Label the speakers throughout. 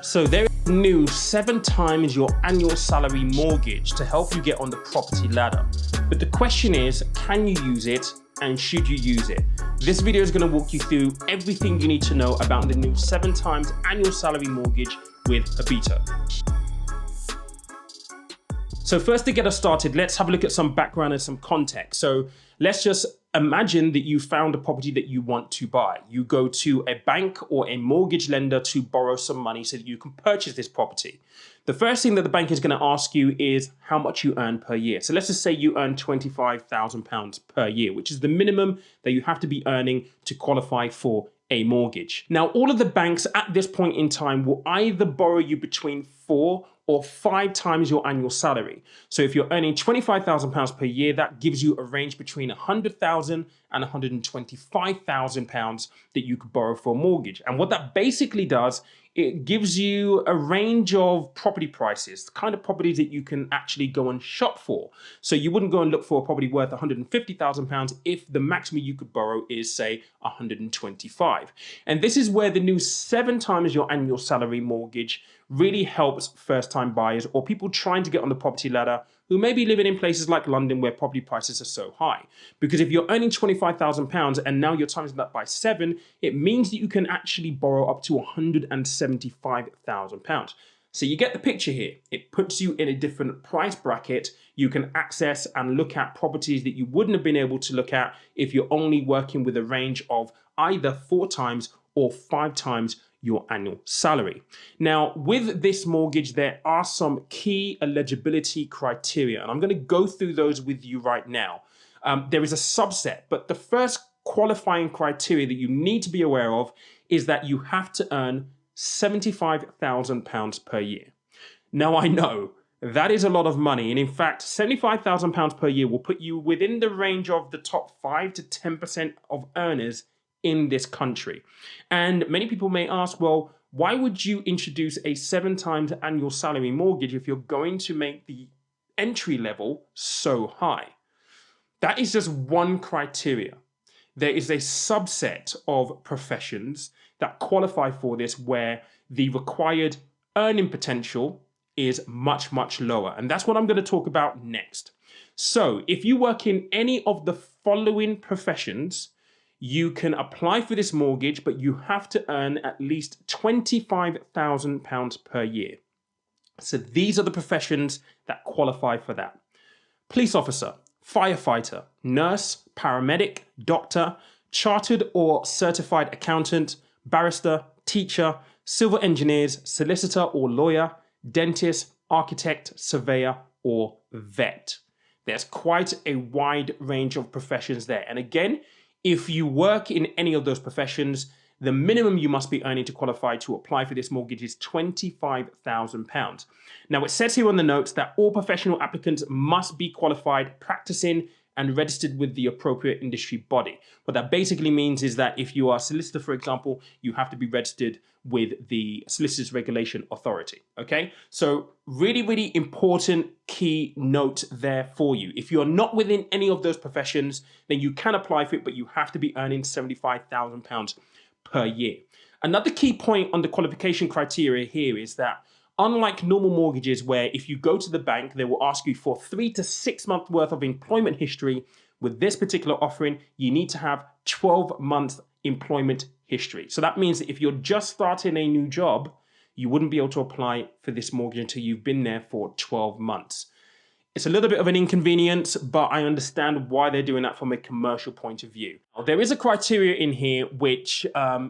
Speaker 1: So there is a new 7 times your annual salary mortgage to help you get on the property ladder. But the question is, can you use it and should you use it? This video is going to walk you through everything you need to know about the new 7 times annual salary mortgage with Habito. So first, to get us started, let's have a look at some background and some context. So let's just imagine that you found a property that you want to buy. You go to a bank or a mortgage lender to borrow some money so that you can purchase this property. The first thing that the bank is going to ask you is how much you earn per year. So let's just say you earn £25,000 per year, which is the minimum that you have to be earning to qualify for a mortgage. Now, all of the banks at this point in time will either borrow you between 4 or 5 times your annual salary. So if you're earning £25,000 per year, that gives you a range between £100,000 and £125,000 that you could borrow for a mortgage. And what that basically does, it gives you a range of property prices, the kind of properties that you can actually go and shop for. So you wouldn't go and look for a property worth £150,000 if the maximum you could borrow is, say, £125,000. And this is where the new 7 times your annual salary mortgage really helps first-time buyers or people trying to get on the property ladder who may be living in places like London where property prices are so high. Because if you're earning £25,000 and now you're timing that by 7, it means that you can actually borrow up to £175,000. So you get the picture here. It puts you in a different price bracket. You can access and look at properties that you wouldn't have been able to look at if you're only working with a range of either 4 times or 5 times your annual salary. Now, with this mortgage, there are some key eligibility criteria, and I'm going to go through those with you right now. There is a subset, but the first qualifying criteria that you need to be aware of is that you have to earn £75,000 per year. Now, I know that is a lot of money, and in fact, £75,000 per year will put you within the range of the top 5 to 10% of earners in this country. And many people may ask, well, why would you introduce a 7 times annual salary mortgage if you're going to make the entry level so high? That is just one criteria. There is a subset of professions that qualify for this where the required earning potential is much, much lower. And that's what I'm going to talk about next. So if you work in any of the following professions, you can apply for this mortgage, but you have to earn at least £25,000 per year. So these are the professions that qualify for that. Police officer, firefighter, nurse, paramedic, doctor, chartered or certified accountant, barrister, teacher, civil engineers, solicitor or lawyer, dentist, architect, surveyor, or vet. There's quite a wide range of professions there. And again, if you work in any of those professions, the minimum you must be earning to qualify to apply for this mortgage is £25,000. Now, it says here on the notes that all professional applicants must be qualified, practicing, and registered with the appropriate industry body. What that basically means is that if you are a solicitor, for example, you have to be registered with the Solicitors Regulation Authority, okay? So really, really important key note there for you. If you're not within any of those professions, then you can apply for it, but you have to be earning £75,000 per year. Another key point on the qualification criteria here is that unlike normal mortgages where if you go to the bank, they will ask you for 3 to 6 months worth of employment history, with this particular offering, you need to have 12 months employment history. So that means that if you're just starting a new job, you wouldn't be able to apply for this mortgage until you've been there for 12 months. It's a little bit of an inconvenience, but I understand why they're doing that from a commercial point of view. Now, there is a criteria in here which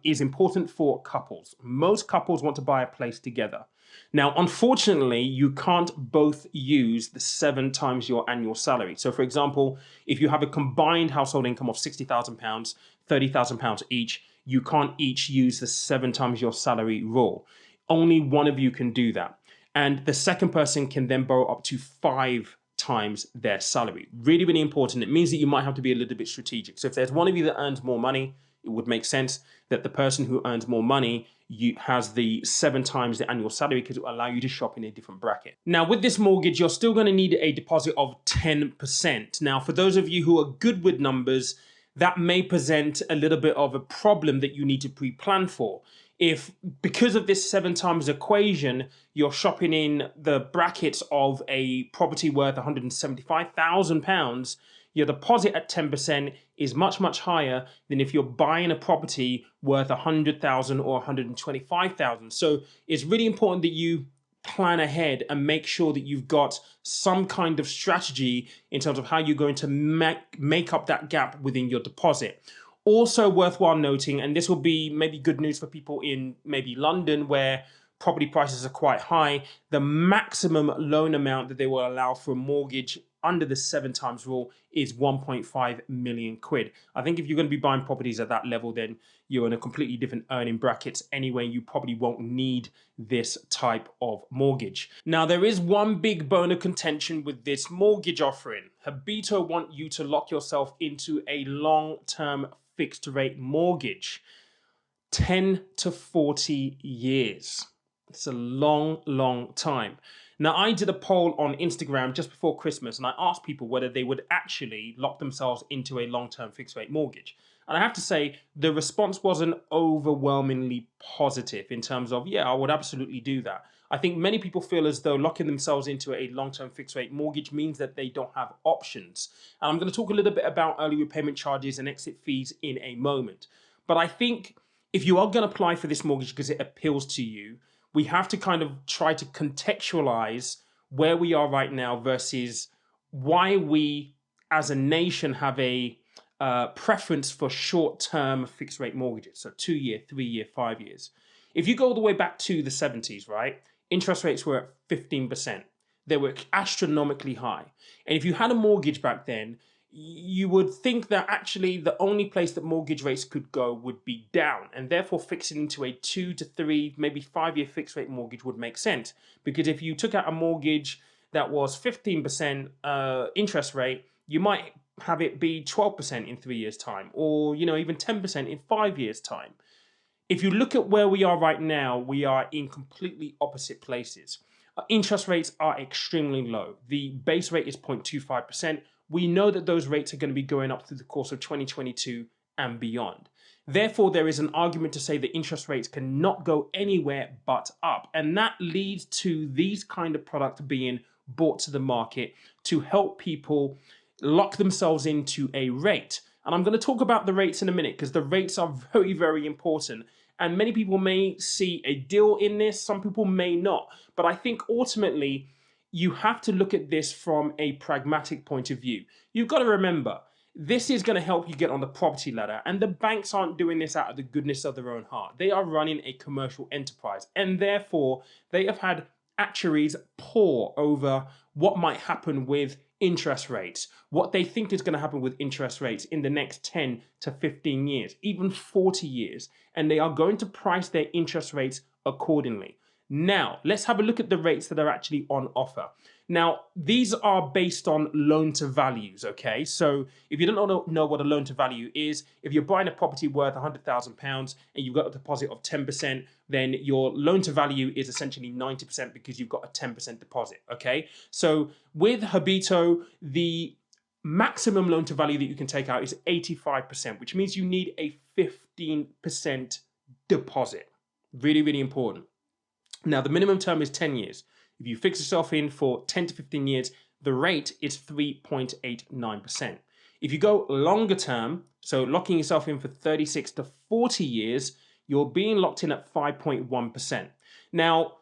Speaker 1: is important for couples. Most couples want to buy a place together. Now, unfortunately, you can't both use the 7 times your annual salary. So, for example, if you have a combined household income of £60,000, £30,000 each, you can't each use the 7 times your salary rule. Only one of you can do that. And the second person can then borrow up to 5 times their salary. Really, really important. It means that you might have to be a little bit strategic. So if there's one of you that earns more money, it would make sense that the person who earns more money has the 7 times the annual salary because it will allow you to shop in a different bracket. Now, with this mortgage, you're still going to need a deposit of 10%. Now, for those of you who are good with numbers, that may present a little bit of a problem that you need to pre-plan for. If because of this 7 times equation, you're shopping in the brackets of a property worth £175,000, your deposit at 10% is much, much higher than if you're buying a property worth 100,000 or 125,000. So it's really important that you plan ahead and make sure that you've got some kind of strategy in terms of how you're going to make up that gap within your deposit. Also worthwhile noting, and this will be maybe good news for people in maybe London where property prices are quite high, the maximum loan amount that they will allow for a mortgage under the 7 times rule is 1.5 million quid. I think if you're going to be buying properties at that level, then you're in a completely different earning brackets anyway. You probably won't need this type of mortgage. Now, there is one big bone of contention with this mortgage offering. Habito want you to lock yourself into a long-term fixed rate mortgage, 10 to 40 years. It's a long, long time. Now, I did a poll on Instagram just before Christmas, and I asked people whether they would actually lock themselves into a long-term fixed rate mortgage. And I have to say, the response wasn't overwhelmingly positive in terms of, yeah, I would absolutely do that. I think many people feel as though locking themselves into a long-term fixed rate mortgage means that they don't have options. And I'm going to talk a little bit about early repayment charges and exit fees in a moment. But I think if you are going to apply for this mortgage because it appeals to you, we have to kind of try to contextualize where we are right now versus why we as a nation have a preference for short-term fixed rate mortgages. So 2 year, 3 year, 5 years. If you go all the way back to the 70s, right? Interest rates were at 15%. They were astronomically high. And if you had a mortgage back then, you would think that actually the only place that mortgage rates could go would be down, and therefore fixing into a 2 to 3, maybe 5 year fixed rate mortgage would make sense. Because if you took out a mortgage that was 15% interest rate, you might have it be 12% in 3 years' time, or even 10% in 5 years' time. If you look at where we are right now, we are in completely opposite places. Interest rates are extremely low. The base rate is 0.25%. We know that those rates are going to be going up through the course of 2022 and beyond. Therefore, there is an argument to say that interest rates cannot go anywhere but up. And that leads to these kind of products being brought to the market to help people lock themselves into a rate. And I'm going to talk about the rates in a minute because the rates are very, very important. And many people may see a deal in this, some people may not. But I think ultimately, you have to look at this from a pragmatic point of view. You've got to remember, this is going to help you get on the property ladder. And the banks aren't doing this out of the goodness of their own heart. They are running a commercial enterprise. And therefore, they have had actuaries pore over what might happen with interest rates, what they think is going to happen with interest rates in the next 10 to 15 years, even 40 years. And they are going to price their interest rates accordingly. Now, let's have a look at the rates that are actually on offer. Now, these are based on loan to values, okay? So if you don't know what a loan to value is, if you're buying a property worth £100,000 and you've got a deposit of 10%, then your loan to value is essentially 90% because you've got a 10% deposit, okay? So with Habito, the maximum loan to value that you can take out is 85%, which means you need a 15% deposit. Really, really important. Now, the minimum term is 10 years. If you fix yourself in for 10 to 15 years, the rate is 3.89%. If you go longer term, so locking yourself in for 36 to 40 years, you're being locked in at 5.1%. Now,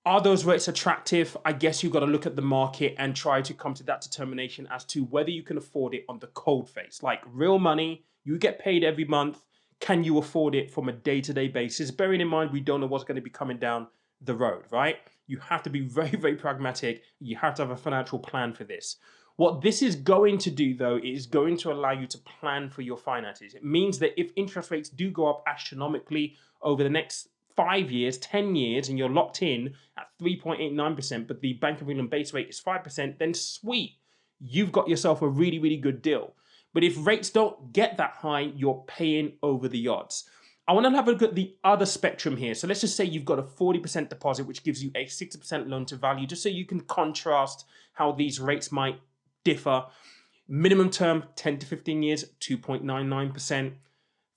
Speaker 1: are those rates attractive? I guess you've got to look at the market and try to come to that determination as to whether you can afford it on the cold face. Like real money, you get paid every month. Can you afford it from a day-to-day basis? Bearing in mind, we don't know what's going to be coming down the road, right? You have to be very, very pragmatic. You have to have a financial plan for this. What this is going to do, though, is going to allow you to plan for your finances. It means that if interest rates do go up astronomically over the next 5 years, 10 years, and you're locked in at 3.89%, but the Bank of England base rate is 5%, then sweet, you've got yourself a really, really good deal. But if rates don't get that high, you're paying over the odds. I want to have a look at the other spectrum here. So let's just say you've got a 40% deposit, which gives you a 60% loan to value, just so you can contrast how these rates might differ. Minimum term, 10 to 15 years, 2.99%.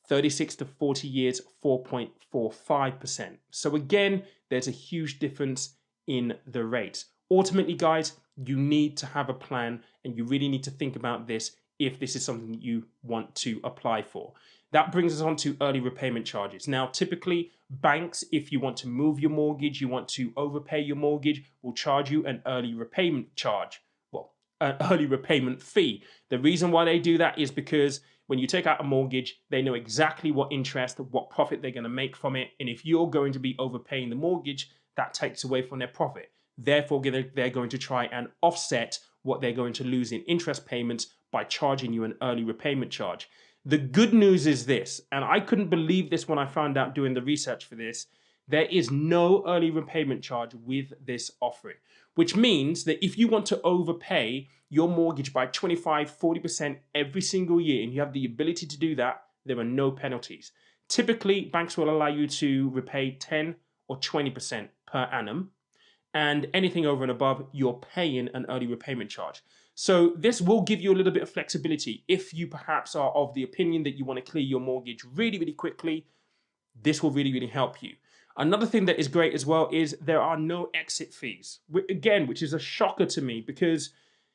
Speaker 1: 36 to 40 years, 4.45%. So again, there's a huge difference in the rates. Ultimately, guys, you need to have a plan and you really need to think about this if this is something you want to apply for. That brings us on to early repayment charges. Now, typically, banks, if you want to move your mortgage, you want to overpay your mortgage, will charge you an early repayment charge. Well, an early repayment fee. The reason why they do that is because when you take out a mortgage, they know exactly what interest, what profit they're going to make from it. And if you're going to be overpaying the mortgage, that takes away from their profit. Therefore, they're going to try and offset what they're going to lose in interest payments by charging you an early repayment charge. The good news is this, and I couldn't believe this when I found out doing the research for this, there is no early repayment charge with this offering, which means that if you want to overpay your mortgage by 25, 40% every single year, and you have the ability to do that, there are no penalties. Typically, banks will allow you to repay 10 or 20% per annum, and anything over and above, you're paying an early repayment charge. So this will give you a little bit of flexibility. If you perhaps are of the opinion that you want to clear your mortgage really, really quickly, this will really, really help you. Another thing that is great as well is there are no exit fees. Again, which is a shocker to me because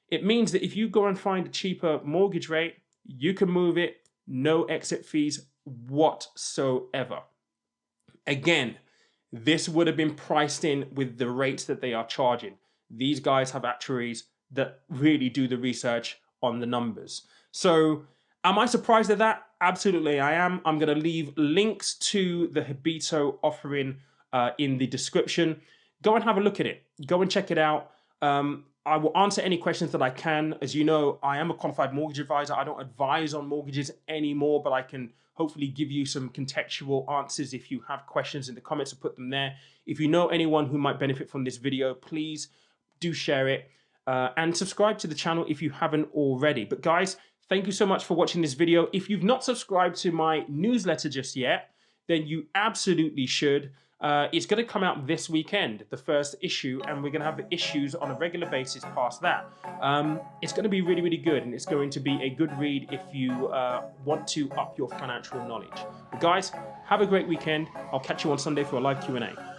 Speaker 1: it means that if you go and find a cheaper mortgage rate, you can move it, no exit fees whatsoever. Again, this would have been priced in with the rates that they are charging. These guys have actuaries that really do the research on the numbers. So am I surprised at that? Absolutely, I am. I'm going to leave links to the Habito offering in the description. Go and have a look at it. Go and check it out. I will answer any questions that I can. As you know, I am a qualified mortgage advisor. I don't advise on mortgages anymore, but I can hopefully give you some contextual answers if you have questions in the comments, or put them there. If you know anyone who might benefit from this video, please do share it and subscribe to the channel if you haven't already. But guys, thank you so much for watching this video. If you've not subscribed to my newsletter just yet, then you absolutely should. It's going to come out this weekend, the first issue, and we're going to have the issues on a regular basis past that. It's going to be really, really good, and it's going to be a good read if you want to up your financial knowledge. But guys, have a great weekend. I'll catch you on Sunday for a live Q&A.